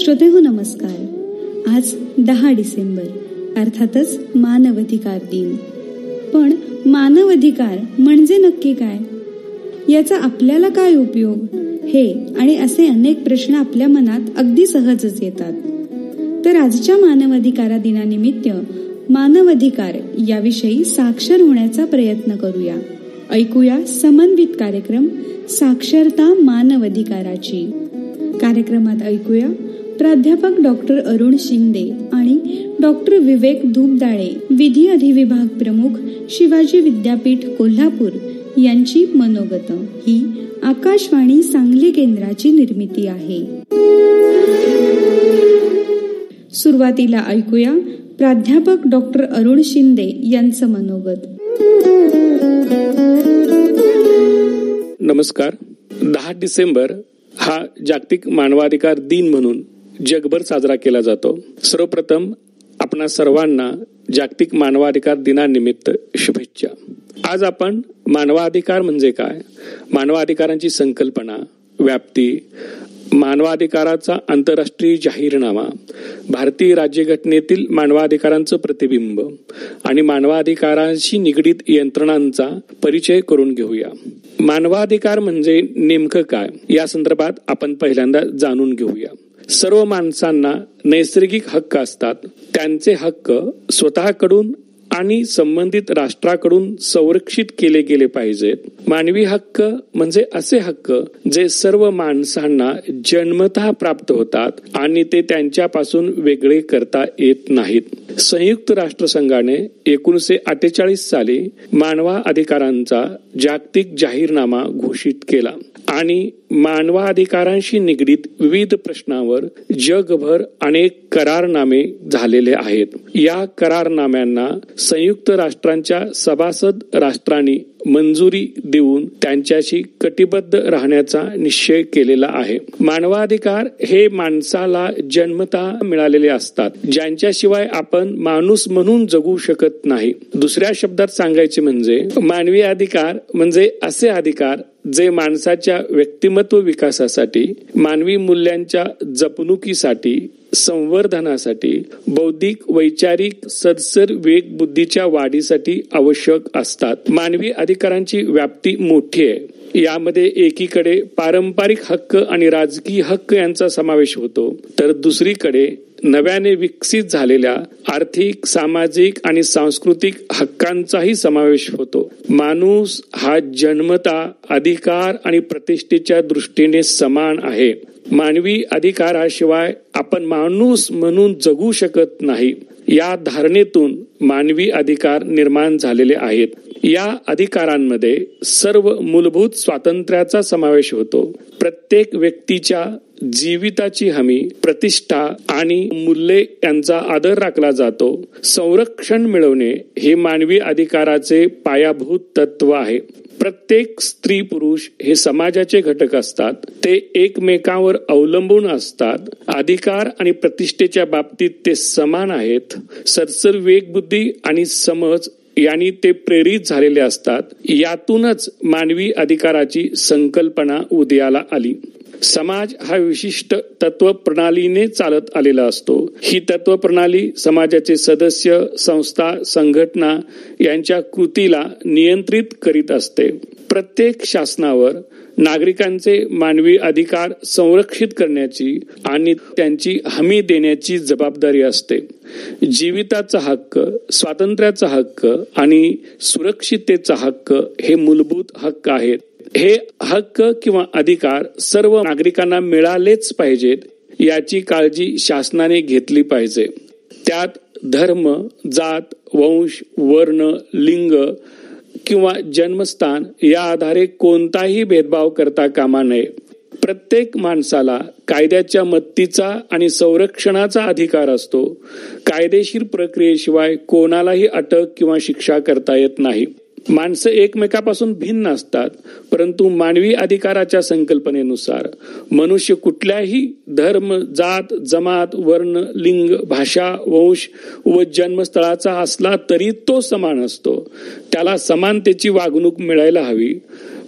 श्रोतेहो नमस्कार. आज 10 डिसेंबर अर्थातच मानवाधिकार दिन. पण मानवाधिकार म्हणजे नक्की काय, याचा आपल्याला काय उपयोग, हे आणि असे अनेक प्रश्न आपल्या मनात अगदी सहजच येतात. तर आजच्या मानवाधिकार दिनानिमित्त मानवाधिकार याविषयी साक्षर होण्याचा प्रयत्न करूया. ऐकूया समन्वित कार्यक्रम साक्षरता मानवाधिकाराची. कार्यक्रमात ऐकूया प्राध्यापक डॉक्टर अरुण शिंदे आणि डॉक्टर विवेक धूपदाळे, विधी अधिविभाग प्रमुख, शिवाजी विद्यापीठ कोल्हापूर यांची मनोगत. ही आकाशवाणी सांगली केंद्राची निर्मिती आहे. सुरुवातीला ऐकूया प्राध्यापक डॉक्टर अरुण शिंदे यांचं मनोगत. नमस्कार. 10 डिसेंबर हा जागतिक मानवाधिकार दिन म्हणून जगभर साजरा केला जातो. सर्वप्रथम आपणा सर्वांना जागतिक मानवाधिकार दिनानिमित्त शुभेच्छा. आज आपण मानवाधिकार म्हणजे काय, मानवाधिकारांची संकल्पना, व्याप्ती, मानवाधिकाराचा आंतरराष्ट्रीय जाहीरनामा, भारतीय राज्यघटनेतील मानवाधिकारांचं प्रतिबिंब आणि मानवाधिकारांशी निगडीत यंत्रणांचा परिचय करून घेऊया. मानवाधिकार म्हणजे नेमकं काय, या संदर्भात आपण पहिल्यांदा जाणून घेऊया. सर्व माणसांना नैसर्गिक हक्क असतात. त्यांचे हक्क स्वतःकडून आणि संबंधित राष्ट्राकडून संरक्षित केले गेले पाहिजेत. मानवी हक्क म्हणजे असे हक्क जे सर्व माणसांना जन्मतः प्राप्त होतात आणि ते त्यांच्यापासून वेगळे करता येत नाहीत. संयुक्त राष्ट्रसंघाने 1948 साली मानवाधिकारांचा जागतिक जाहीरनामा घोषित केला आणि मानवाधिकारांशी निगडीत विविध प्रश्नांवर जगभर अनेक करारनामे झालेले आहेत. या करारनाम्यांना संयुक्त राष्ट्रांच्या सभासद राष्ट्रांनी मंजुरी देऊन त्यांच्याशी कटिबद्ध राहण्याचा निश्चय केलेला आहे. मानवाधिकार हे माणसाला जन्मतः मिळालेले असतात, ज्यांच्याशिवाय आपण माणूस म्हणून जगू शकत नाही. दुसऱ्या शब्दात सांगायचे म्हणजे मानवी अधिकार म्हणजे असे अधिकार जे माणसाच्या व्यक्तिमत्व विकासासाठी, मानवी मूल्यांच्या जपणुकीसाठी, संवर्धनासाठी, बौद्धिक वैचारिक सदसर विवेक बुद्धीच्या वाढीसाठी आवश्यक असतात. मानवी अधिकारांची व्याप्ती मोठी आहे. यामध्ये एकीकडे पारंपरिक हक्क आणि राजकीय हक्क यांचा समावेश होतो, तर दुसरीकडे नव्याने विकसित झालेल्या आर्थिक, सामाजिक आणि सांस्कृतिक हक्कांचाही समावेश होतो. माणूस हा जन्मतः अधिकार आणि प्रतिष्ठेच्या दृष्टीने समान आहे. मानवी अधिकाराशिवाय आपण माणूस म्हणून जगू शकत नाही. या धारणेतून मानवी अधिकार निर्माण झालेले आहेत. या अधिकारांमध्ये सर्व मूलभूत स्वातंत्र्याचा समावेश होतो. प्रत्येक व्यक्तीच्या जीविताची हमी, प्रतिष्ठा आणि मूल्ये यांचा आदर राखला जातो. संरक्षण मिळवणे हे मानवी अधिकाराचे पायाभूत तत्व आहे. प्रत्येक स्त्री पुरुष हे समाजाचे घटक असतात. ते एकमेकांवर अवलंबून असतात. अधिकार आणि प्रतिष्ठेच्या बाबतीत ते समान आहेत. सरसर विवेक बुद्धी आणि समज यांनी ते प्रेरित झालेले असतात. यातूनच मानवी अधिकाराची संकल्पना उदयाला आली. समाज हा विशिष्ट तत्वप्रणालीने चालत आलेला असतो. ही तत्वप्रणाली समाजाचे सदस्य, संस्था, संघटना यांच्या कृतीला नियंत्रित करीत असते. प्रत्येक शासनावर नागरिकांचे मानवी अधिकार संरक्षित करण्याची आणि त्यांची हमी देण्याची जबाबदारी असते. जीविताचा हक्क, स्वातंत्र्याचा हक्क आणि सुरक्षिततेचा हक्क हे मूलभूत हक्क आहेत. हे हक्क किंवा अधिकार सर्व नागरिकांना मिळालेच पाहिजेत याची काळजी शासनाने घेतली पाहिजे. त्यात धर्म, जात, वंश, वर्ण, लिंग किंवा जन्मस्थान या आधारे कोणताही भेदभाव करता कामा नये. प्रत्येक माणसाला कायद्याच्या मदतीचा आणि संरक्षणाचा अधिकार असतो. कायदेशीर प्रक्रियेशिवाय कोणालाही अटक किंवा शिक्षा करता येत नाही. माणसं एकमेकापासून भिन्न असतात, परंतु मानवी अधिकाराच्या संकल्पनेनुसार मनुष्य कुठल्याही धर्म, जात, जमात, वर्ण, लिंग, भाषा, वंश व जन्मस्थळाचा असला तरी तो समान असतो. त्याला समानतेची वागणूक मिळायला हवी.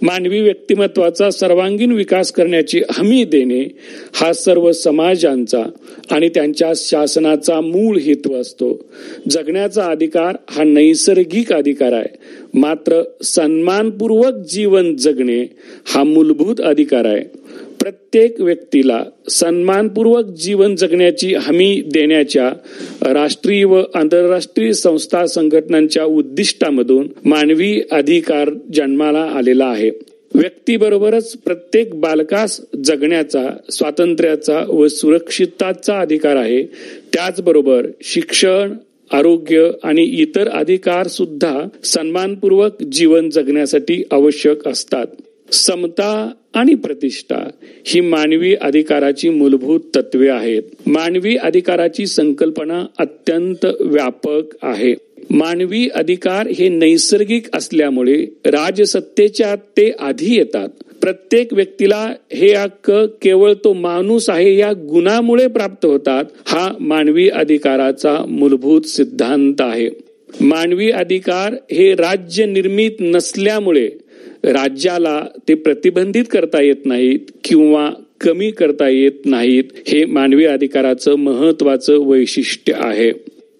मानवी व्यक्तिमत्वाचा सर्वांगीण विकास करण्याची हमी देणे हा सर्व समाजांचा आणि त्यांच्या शासनाचा मूळ हेतू असतो. जगण्याचा अधिकार हा नैसर्गिक अधिकार आहे, मात्र सन्मानपूर्वक जीवन जगणे हा मूलभूत अधिकार आहे. प्रत्येक व्यक्तीला सन्मानपूर्वक जीवन जगण्याची हमी देण्याच्या राष्ट्रीय व आंतरराष्ट्रीय संस्था संघटनांच्या उद्दिष्टामधून मानवी अधिकार जन्माला आलेला आहे. व्यक्तीबरोबरच प्रत्येक बालकास जगण्याचा, स्वातंत्र्याचा व सुरक्षितताचा अधिकार आहे. त्याचबरोबर शिक्षण, आरोग्य आणि इतर अधिकार सुद्धा सन्मानपूर्वक जीवन जगण्यासाठी आवश्यक असतात. समता आणि प्रतिष्ठा ही मानवी अधिकाराची मूलभूत तत्वे आहेत. मानवी अधिकाराची संकल्पना अत्यंत व्यापक आहे. मानवी अधिकार हे नैसर्गिक असल्यामुळे राजसत्तेच्या ते आधी येतात. प्रत्येक व्यक्तीला हे हक्क केवळ तो माणूस आहे या गुणामुळे प्राप्त होतात. हा मानवी अधिकाराचा मूलभूत सिद्धांत आहे. मानवी अधिकार हे राज्य निर्मित नसल्यामुळे राज्याला ते प्रतिबंधित करता येत नाहीत किंवा कमी करता येत नाहीत. हे मानवी अधिकाराचं महत्वाचं वैशिष्ट्य आहे.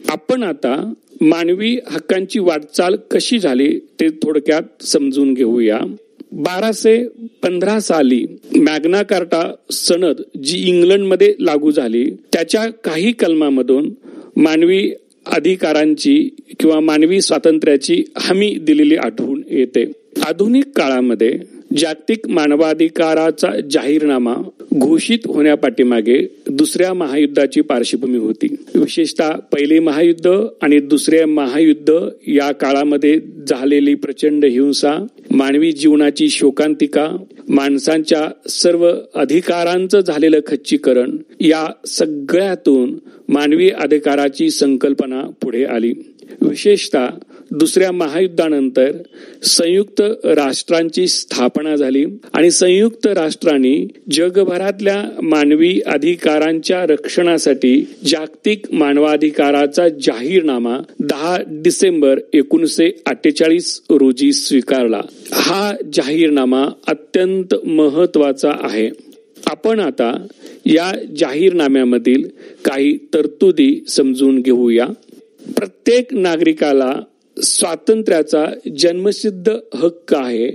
आपण आता मानवी हक्कांची वाटचाल कशी झाली ते थोडक्यात समजून घेऊया. 1215 साली मॅग्ना कार्टा सनद जी इंग्लंडमध्ये लागू झाली, त्याच्या काही कलमामधून मानवी अधिकारांची किंवा मानवी स्वातंत्र्याची हमी दिलेली आढळून येते. आधुनिक काळामध्ये जागतिक मानवाधिकाराचा जाहीरनामा घोषित होण्यापाठीमागे दुसऱ्या महायुद्धाची पार्श्वभूमी होती. विशेषतः पहिले महायुद्ध आणि दुसरे महायुद्ध या काळामध्ये झालेली प्रचंड हिंसा, मानवी जीवनाची शोकांतिका, माणसांच्या सर्व अधिकारांचं झालेलं खच्चीकरण, या सगळ्यातून मानवी अधिकाराची संकल्पना पुढे आली. विशेषतः दुसऱ्या महायुद्धानंतर संयुक्त राष्ट्रांची स्थापना झाली आणि संयुक्त राष्ट्रांनी जगभरातल्या मानवी अधिकारांच्या रक्षणासाठी जागतिक मानवाधिकाराचा जाहीरनामा 10 डिसेंबर 1948 रोजी स्वीकारला. हा जाहीरनामा अत्यंत महत्वाचा आहे. आपण आता या जाहीरनाम्यामधील काही तरतुदी समजून घेऊया. प्रत्येक नागरिकाला स्वातंत्र्याचा जन्मसिद्ध हक्क आहे.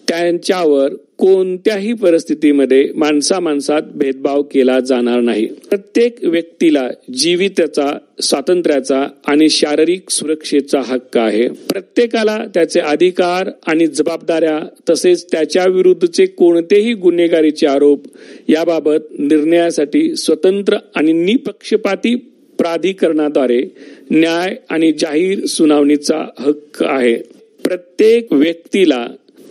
त्यांच्यावर कोणत्याही परिस्थितीमध्ये माणसात भेदभाव केला जाणार नाही. प्रत्येक व्यक्तीला जीविताचा, स्वातंत्र्याचा आणि शारीरिक सुरक्षेचा हक्क आहे. प्रत्येकाला त्याचे अधिकार आणि जबाबदाऱ्या तसेच त्याच्या विरुद्धचे कोणतेही गुन्हेगारीचे आरोप याबाबत निर्णयासाठी स्वतंत्र आणि निपक्षपाती प्राधिकरणाद्वारे न्याय आणि जाहीर सुनावणीचा हक्क आहे. प्रत्येक व्यक्तीला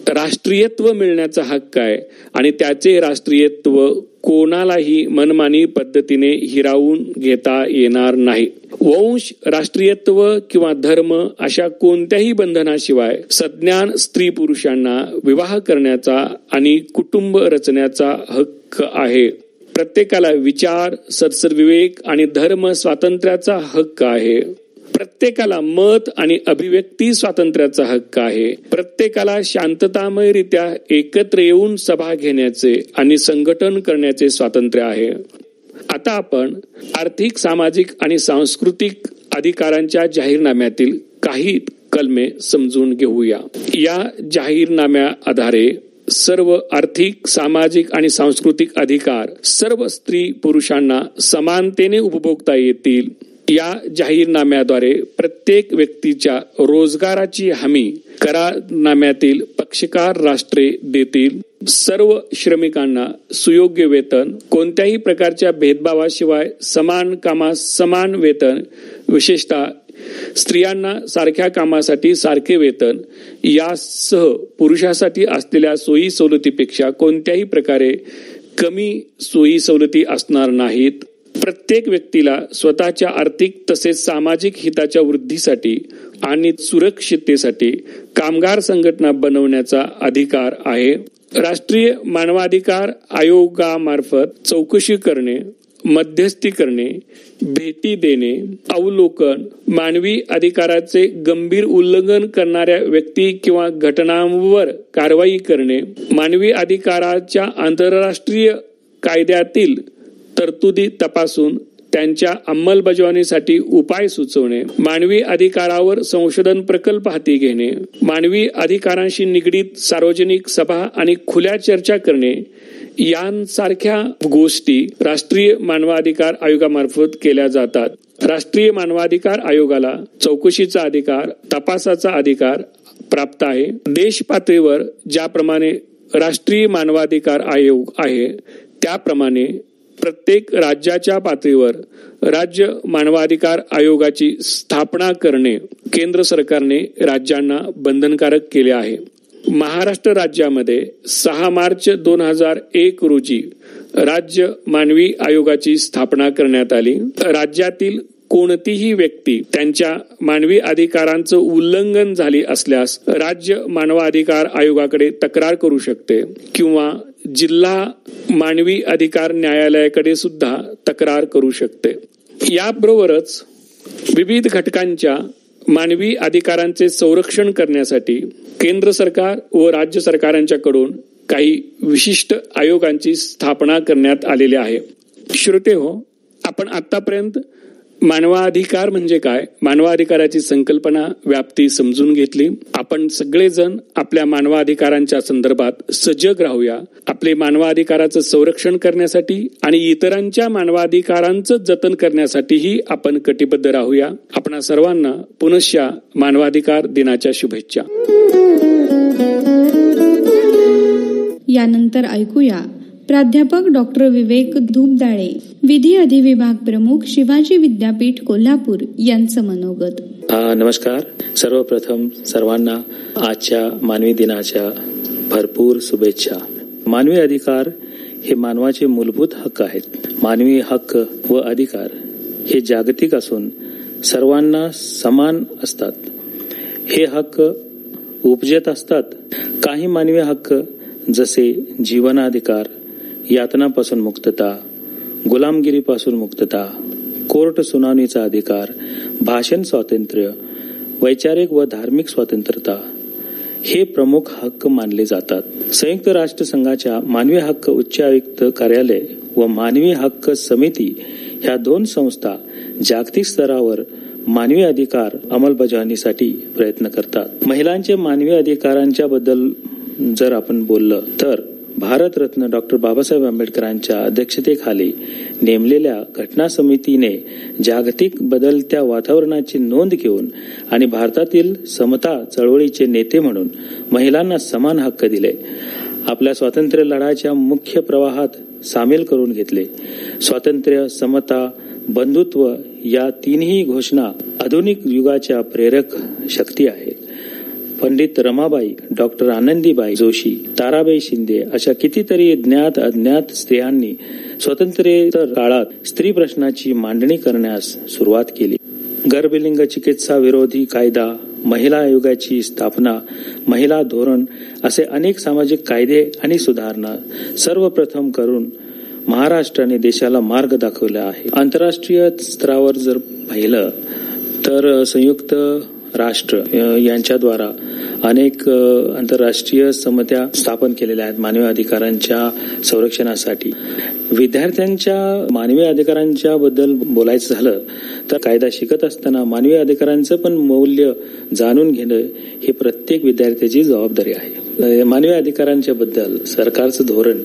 राष्ट्रीयत्व मिळण्याचा हक्क आहे आणि त्याचे राष्ट्रीयत्व कोणालाही मनमानी पद्धतीने हिरावून घेता येणार नाही. वंश, राष्ट्रीयत्व किंवा धर्म अशा कोणत्याही बंधनाशिवाय सज्ञान स्त्री पुरुषांना विवाह करण्याचा आणि कुटुंब रचण्याचा हक्क आहे. प्रत्येकाला विचार, सत्सविवेक आणि धर्म स्वातंत्र्याचा हक्क आहे. प्रत्येकाला मत आणि अभिव्यक्ती स्वातंत्र्याचा हक्क आहे. प्रत्येकाला शांततामयरित्या एकत्र येऊन सभा घेण्याचे आणि संघटन करण्याचे स्वातंत्र्य आहे. आता आपण आर्थिक, सामाजिक आणि सांस्कृतिक अधिकारांच्या जाहीरनाम्यातील काही कलमे समजून घेऊया. या जाहीरनाम्या आधारे सर्व आर्थिक, सामाजिक आणि सांस्कृतिक अधिकार सर्व स्त्री पुरुषांना समानतेने उपभोगता येतील. या जाहीरनाम्याद्वारे प्रत्येक व्यक्तीच्या रोजगाराची हमी करारनाम्यातील पक्षकार राष्ट्रे देतील. सर्व श्रमिकांना सुयोग्य वेतन, कोणत्याही प्रकारच्या भेदभावाशिवाय समान कामास समान वेतन, विशेषतः स्त्रियांना सारख्या कामासाठी सारखे वेतन, यासह पुरुषासाठी असलेल्या सोयी सवलतीपेक्षा कोणत्याही प्रकारे कमी सोयी सवलती असणार नाहीत. प्रत्येक व्यक्तीला स्वतःच्या आर्थिक तसेच सामाजिक हिताच्या वृद्धीसाठी आणि सुरक्षिततेसाठी कामगार संघटना बनवण्याचा अधिकार आहे. राष्ट्रीय मानवाधिकार आयोगामार्फत चौकशी करणे मध्यस्थी करणे, भेटी देणे, अवलोकन, मानवी अधिकाराचे गंभीर उल्लंघन करणाऱ्या व्यक्ती किंवा घटनांवर कारवाई करणे, मानवी अधिकाराच्या आंतरराष्ट्रीय कायद्यातील तरतुदी तपासून त्यांच्या अंमलबजावणीसाठी उपाय सुचवणे, मानवी अधिकारावर संशोधन प्रकल्प हाती घेणे, मानवी अधिकारांशी निगडीत सार्वजनिक सभा आणि खुल्या चर्चा करणे यांसारख्या गोष्टी राष्ट्रीय मानवाधिकार आयोगामार्फत केल्या जातात. राष्ट्रीय मानवाधिकार आयोगाला चौकशीचा अधिकार, तपासाचा अधिकार प्राप्त आहे. देश पातळीवर ज्याप्रमाणे राष्ट्रीय मानवाधिकार आयोग आहे त्याप्रमाणे प्रत्येक राज्याच्या पातळीवर राज्य मानवाधिकार आयोगाची स्थापना करणे केंद्र सरकारने राज्यांना बंधनकारक केले आहे. महाराष्ट्र राज्यामध्ये 6 मार्च 2001 रोजी राज्य मानवी आयोगाची स्थापना करण्यात आली. राज्यातील कोणतीही व्यक्ती त्यांच्या मानवी अधिकारांचं उल्लंघन झाले असल्यास राज्य मानवाधिकार आयोगाकडे तक्रार करू शकते किंवा जिल्हा मानवी अधिकार न्यायालयाकडे सुद्धा तक्रार करू शकते. याबरोबरच विविध घटकांच्या मानवी अधिकारांचे संरक्षण करण्यासाठी केंद्र सरकार व राज्य सरकारांच्याकडून काही विशिष्ट आयोगांची स्थापना करण्यात आलेली आहे. श्रोतेहो, आपण आतापर्यंत मानवाधिकार म्हणजे काय, मानवाधिकाराची संकल्पना, व्याप्ती समजून घेतली. आपण सगळेजण आपल्या मानवाधिकारांच्या संदर्भात सजग राहूया. आपले मानवाधिकाराचं संरक्षण करण्यासाठी आणि इतरांच्या मानवाधिकारांचं जतन करण्यासाठीही आपण कटिबद्ध राहूया. आपणा सर्वांना पुनश्च मानवाधिकार दिनाच्या शुभेच्छा. यानंतर ऐकूया प्राध्यापक डॉक्टर विवेक धूपदाळे, विधी अधिविभाग प्रमुख, शिवाजी विद्यापीठ कोल्हापूर यांचं मनोगत. नमस्कार. सर्वप्रथम सर्वांना आजच्या मानवी दिनाच्या भरपूर शुभेच्छा. मानवी अधिकार हे मानवाचे मूलभूत हक्क आहेत. मानवी हक्क व अधिकार हे जागतिक असून सर्वांना समान असतात. हे हक्क उपजत असतात. काही मानवी हक्क जसे जीवनाधिकार, यातनापासून मुक्तता, गुलामगिरीपासून मुक्तता, कोर्ट सुनावणीचा अधिकार, भाषण स्वातंत्र्य, वैचारिक व धार्मिक स्वतंत्रता हे प्रमुख हक्क मानले जातात. संयुक्त राष्ट्र संघाच्या मानवी हक्क उच्च आयुक्त कार्यालय व मानवी हक्क समिती ह्या 2 संस्था जागतिक स्तरावर मानवी अधिकार अंमलबजावणीसाठी प्रयत्न करतात. महिलांचे मानवी अधिकारांच्या बद्दल जर आपण बोललं तर भारतरत्न डॉक्टर बाबासाहेब आंबेडकरांच्या अध्यक्षतेखाली नेमलेल्या घटना समितीने जागतिक बदलत्या वातावरणाची नोंद घेऊन आणि भारतातील समता चळवळीचे नेते म्हणून महिलांना समान हक्क दिले. आपल्या स्वातंत्र्य लढ्याच्या मुख्य प्रवाहात सामील करून घेतले. स्वातंत्र्य, समता, बंधुत्व या 3ही घोषणा आधुनिक युगाच्या प्रेरक शक्ती आहेत. पंडित रमाबाई, डॉक्टर आनंदीबाई जोशी, ताराबाई शिंदे अशा कितीतरी ज्ञात अज्ञात स्त्रियांनी स्वातंत्र्योत्तर काळात स्त्री प्रश्नाची मांडणी करण्यास सुरुवात केली. गर्भलिंग चिकित्सा विरोधी कायदा, महिला आयोगाची स्थापना, महिला धोरण असे अनेक सामाजिक कायदे आणि सुधारणा सर्वप्रथम करून महाराष्ट्राने देशाला मार्ग दाखवला आहे. आंतरराष्ट्रीय स्तरावर जर पाहिलं तर संयुक्त राष्ट्र यांच्याद्वारा अनेक आंतरराष्ट्रीय समित्या स्थापन केलेल्या आहेत मानवी अधिकारांच्या संरक्षणासाठी. विद्यार्थ्यांच्या मानवी अधिकारांच्या बद्दल बोलायचं झालं तर कायदा शिकत असताना मानवी अधिकारांचं पण मौल्य जाणून घेणं हे प्रत्येक विद्यार्थ्याची जबाबदारी आहे. मानवी अधिकारांच्या बद्दल सरकारचं धोरण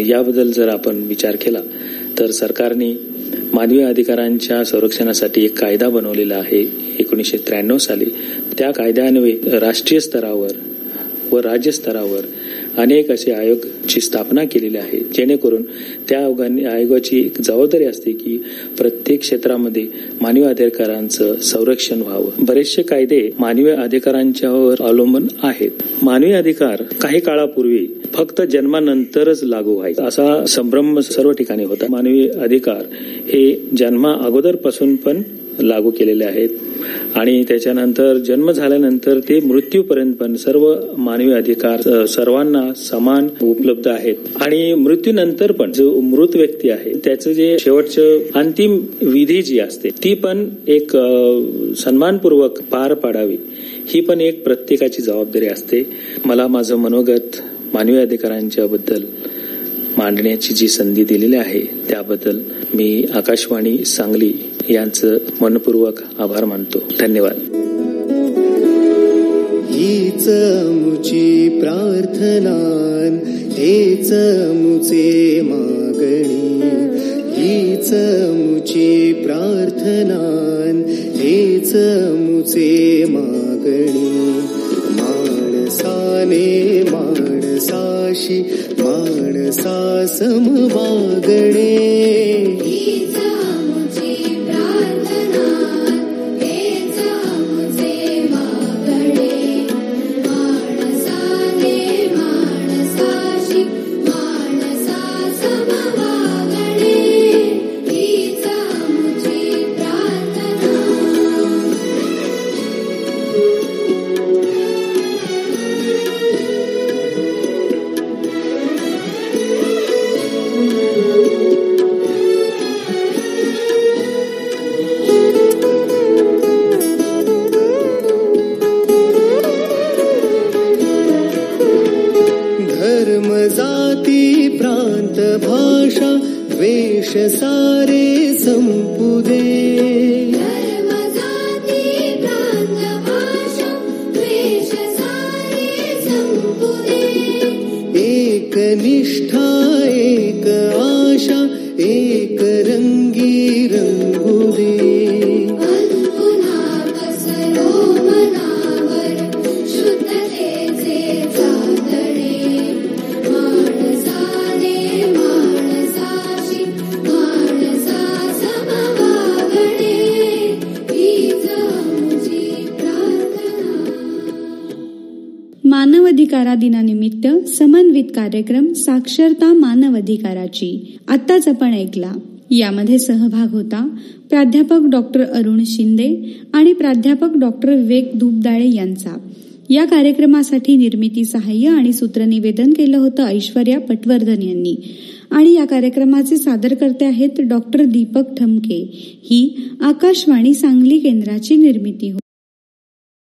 याबद्दल जर आपण विचार केला तर सरकारने मानवी अधिकारांच्या संरक्षणासाठी एक कायदा बनवलेला आहे 1993 साली. त्या कायद्यान्वये राष्ट्रीय स्तरावर व राज्य स्तरावर अनेक असे आयोगची स्थापना केलेली आहे, जेणेकरून त्या आयोगाची एक जबाबदारी असते की प्रत्येक क्षेत्रामध्ये मानवी अधिकारांचं संरक्षण व्हावं. बरेचसे कायदे मानवी अधिकारांच्यावर अवलंबून आहेत. मानवी अधिकार काही काळापूर्वी फक्त जन्मानंतरच लागू व्हायचा असा संभ्रम सर्व ठिकाणी होता. मानवी अधिकार हे जन्मा अगोदरपासून पण लागू केलेले आहेत. आणि त्याच्यानंतर जन्म झाल्यानंतर ते मृत्यूपर्यंत पण सर्व मानवी अधिकार सर्वांना समान उपलब्ध आहेत. आणि मृत्यूनंतर पण जो मृत व्यक्ती आहे त्याचं जे शेवटचं अंतिम विधी जी असते ती पण एक सन्मानपूर्वक पार पाडावी, ही पण एक प्रत्येकाची जबाबदारी असते. मला माझं मनोगत मानवी अधिकारांच्या बद्दल मांडण्याची जी संधी दिलेली आहे त्याबद्दल मी आकाशवाणी सांगली यांचं मनपूर्वक आभार मानतो. धन्यवाद. हीच मुची प्रार्थना, हेच मुचे मागणी. हीच मुची प्रार्थना, हेच मुचे मागणी. माणसाने माणसाशी माणसा सम वागणे. जाती प्रांत भाषा वेश सारे संपू दे. धर्म जाती प्रांत भाषा वेश सारे संपू दे. एक निष्ठा एक आशा एक रंगी रंगू दे. मानवाधिकारा दिनानिमित्त समन्वित कार्यक्रम साक्षरता मानवाधिकाराची आत्ताच आपण ऐकला. यामध्ये सहभाग होता प्राध्यापक डॉक्टर अरुण शिंदे आणि प्राध्यापक डॉक्टर विवेक धुपदाळे यांचा. या कार्यक्रमासाठी निर्मिती सहाय्य आणि सूत्रनिवेदन केलं होतं ऐश्वर्या पटवर्धन यांनी. आणि या कार्यक्रमाचे सादरकर्ते आहेत डॉक्टर दीपक ठमके. ही आकाशवाणी सांगली केंद्राची निर्मिती होती.